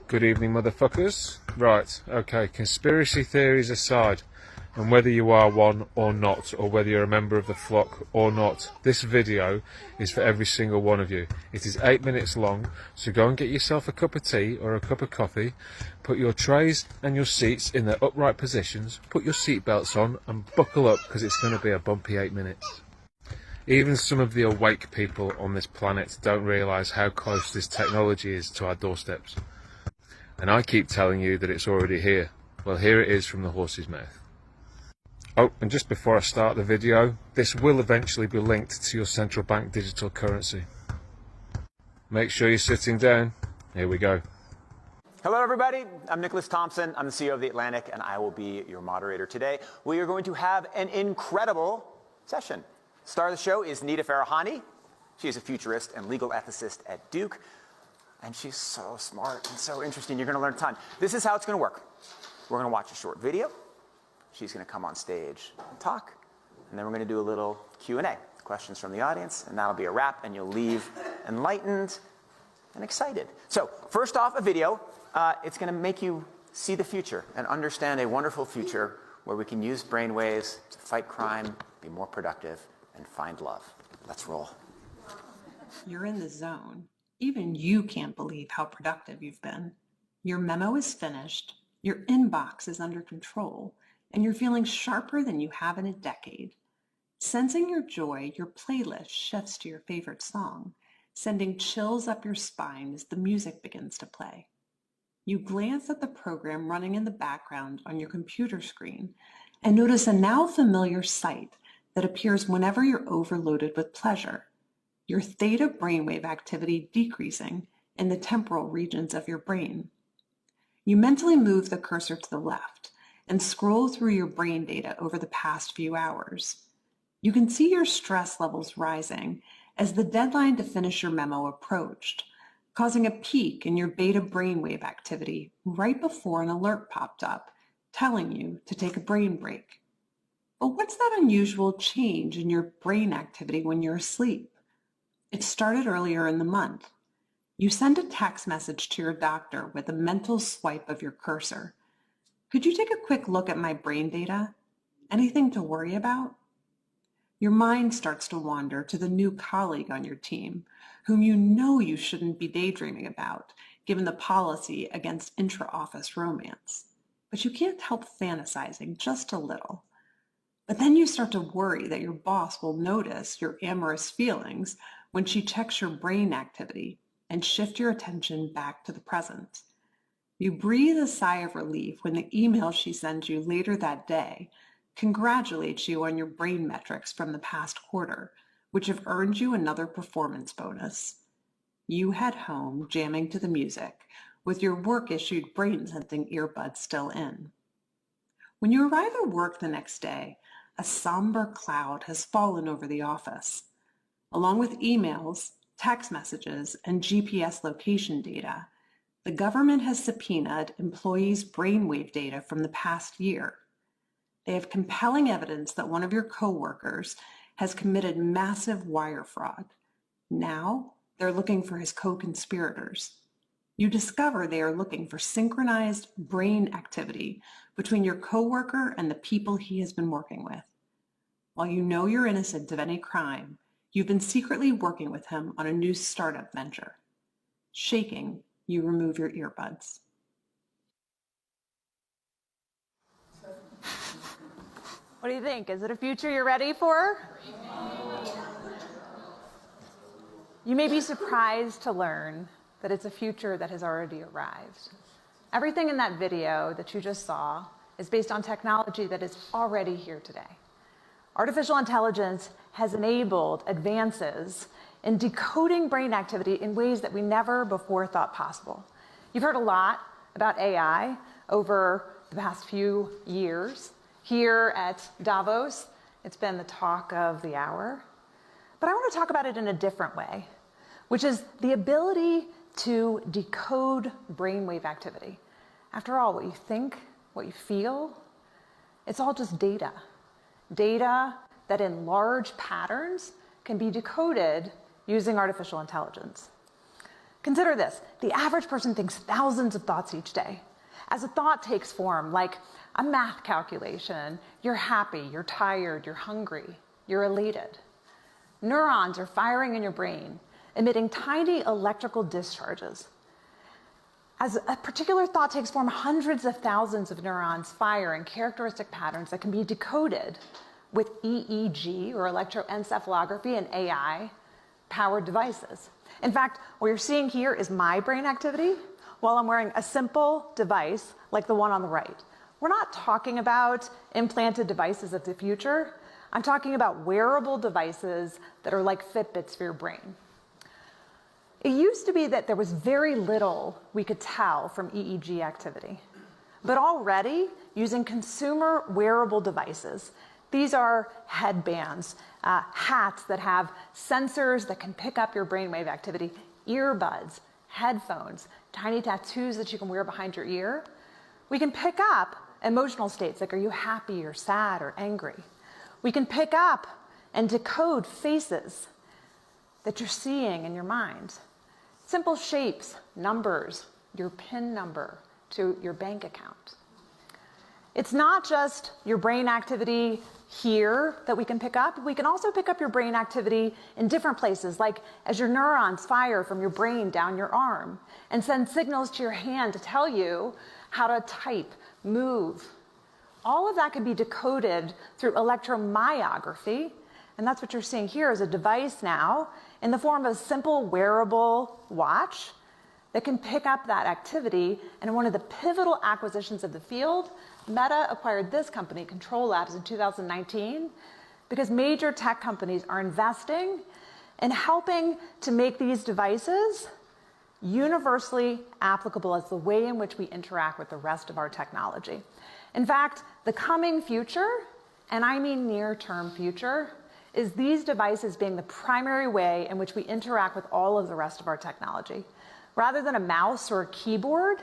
Good evening, motherfuckers. Right, okay, conspiracy theories aside, and whether you are one or not, or whether you're a member of the flock or not, this video is for every single one of you. It is 8 minutes long, so go and get yourself a cup of tea or a cup of coffee, put your trays and your seats in their upright positions, put your seatbelts on and buckle up, because it's going to be a bumpy 8 minutes. Even some of the awake people on this planet don't realise how close this technology is to our doorsteps. And I keep telling you that it's already here. Well, here it is from the horse's mouth. Oh, and just before I start the video, this will eventually be linked to your central bank digital currency. Make sure you're sitting down. Here we go. Hello, everybody. I'm Nicholas Thompson. I'm the CEO of The Atlantic, and I will be your moderator today. We are going to have an incredible session. Star of the show is Nita Farahany. She is a futurist and legal ethicist at Duke. And she's so smart and so interesting. You're going to learn a ton. This is how it's going to work. We're going to watch a short video. She's going to come on stage and talk. And then we're going to do a little Q&A, questions from the audience. And that'll be a wrap. And you'll leave enlightened and excited. So first off, a video. It's going to make you see the future and understand a wonderful future where we can use brainwaves to fight crime, be more productive, and find love. Let's roll. You're in the zone. Even you can't believe how productive you've been. Your memo is finished, your inbox is under control, and you're feeling sharper than you have in a decade. Sensing your joy, your playlist shifts to your favorite song, sending chills up your spine as the music begins to play. You glance at the program running in the background on your computer screen and notice a now familiar sight that appears whenever you're overloaded with pleasure. Your theta brainwave activity decreasing in the temporal regions of your brain. You mentally move the cursor to the left and scroll through your brain data over the past few hours. You can see your stress levels rising as the deadline to finish your memo approached, causing a peak in your beta brainwave activity right before an alert popped up telling you to take a brain break. But what's that unusual change in your brain activity when you're asleep? It started earlier in the month. You send a text message to your doctor with a mental swipe of your cursor. Could you take a quick look at my brain data? Anything to worry about? Your mind starts to wander to the new colleague on your team, whom you know you shouldn't be daydreaming about, given the policy against intra-office romance. But you can't help fantasizing just a little. But then you start to worry that your boss will notice your amorous feelings when she checks your brain activity and shift your attention back to the present. You breathe a sigh of relief when the email she sends you later that day congratulates you on your brain metrics from the past quarter, which have earned you another performance bonus. You head home jamming to the music with your work-issued brain-sensing earbuds still in. When you arrive at work the next day, a somber cloud has fallen over the office. Along with emails, text messages, and GPS location data, the government has subpoenaed employees' brainwave data from the past year. They have compelling evidence that one of your coworkers has committed massive wire fraud. Now, they're looking for his co-conspirators. You discover they are looking for synchronized brain activity between your coworker and the people he has been working with. While you know you're innocent of any crime, you've been secretly working with him on a new startup venture. Shaking, you remove your earbuds. What do you think? Is it a future you're ready for? You may be surprised to learn that it's a future that has already arrived. Everything in that video that you just saw is based on technology that is already here today. Artificial intelligence has enabled advances in decoding brain activity in ways that we never before thought possible. You've heard a lot about AI over the past few years. Here at Davos, it's been the talk of the hour. But I want to talk about it in a different way, which is the ability to decode brainwave activity. After all, what you think, what you feel, it's all just data. Data that in large patterns can be decoded using artificial intelligence. Consider this. The average person thinks thousands of thoughts each day. As a thought takes form, like a math calculation, you're happy, you're tired, you're hungry, you're elated. Neurons are firing in your brain, emitting tiny electrical discharges. As a particular thought takes form, hundreds of thousands of neurons fire in characteristic patterns that can be decoded with EEG, or electroencephalography, and AI-powered devices. In fact, what you're seeing here is my brain activity while I'm wearing a simple device like the one on the right. We're not talking about implanted devices of the future. I'm talking about wearable devices that are like Fitbits for your brain. It used to be that there was very little we could tell from EEG activity. But already, using consumer wearable devices, these are headbands, hats that have sensors that can pick up your brainwave activity, earbuds, headphones, tiny tattoos that you can wear behind your ear. We can pick up emotional states like, are you happy or sad or angry? We can pick up and decode faces that you're seeing in your mind. Simple shapes, numbers, your PIN number to your bank account. It's not just your brain activity here that we can pick up. We can also pick up your brain activity in different places, like as your neurons fire from your brain down your arm and send signals to your hand to tell you how to type, move. All of that can be decoded through electromyography, and that's what you're seeing here is a device now in the form of a simple wearable watch that can pick up that activity. And one of the pivotal acquisitions of the field, Meta acquired this company, Control Labs, in 2019, because major tech companies are investing in helping to make these devices universally applicable as the way in which we interact with the rest of our technology. In fact, the coming future, and I mean near-term future, is these devices being the primary way in which we interact with all of the rest of our technology. Rather than a mouse or a keyboard,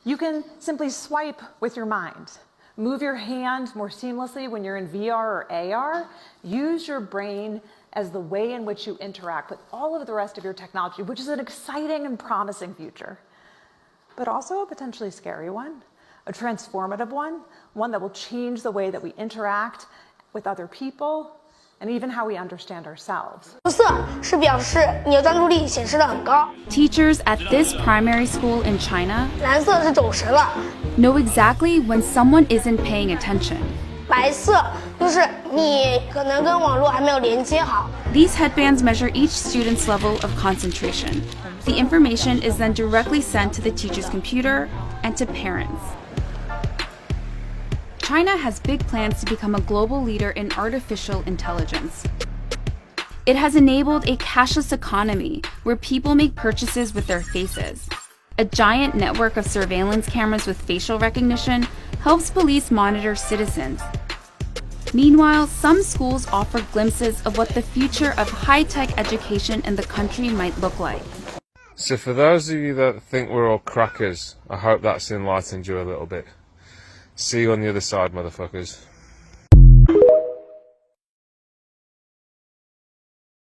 you can simply swipe with your mind. Move your hand more seamlessly when you're in VR or AR. Use your brain as the way in which you interact with all of the rest of your technology, which is an exciting and promising future, but also a potentially scary one, a transformative one that will change the way that we interact with other people, and even how we understand ourselves. 红色是表示你的专注力显示得很高， Teachers at this primary school in China 蓝色是走神了， know exactly when someone isn't paying attention. 白色就是你可能跟网络还没有连接好。 These headbands measure each student's level of concentration. The information is then directly sent to the teacher's computer and to parents. China has big plans to become a global leader in artificial intelligence. It has enabled a cashless economy where people make purchases with their faces. A giant network of surveillance cameras with facial recognition helps police monitor citizens. Meanwhile, some schools offer glimpses of what the future of high-tech education in the country might look like. So for those of you that think we're all crackers, I hope that's enlightened you a little bit. See you on the other side, motherfuckers.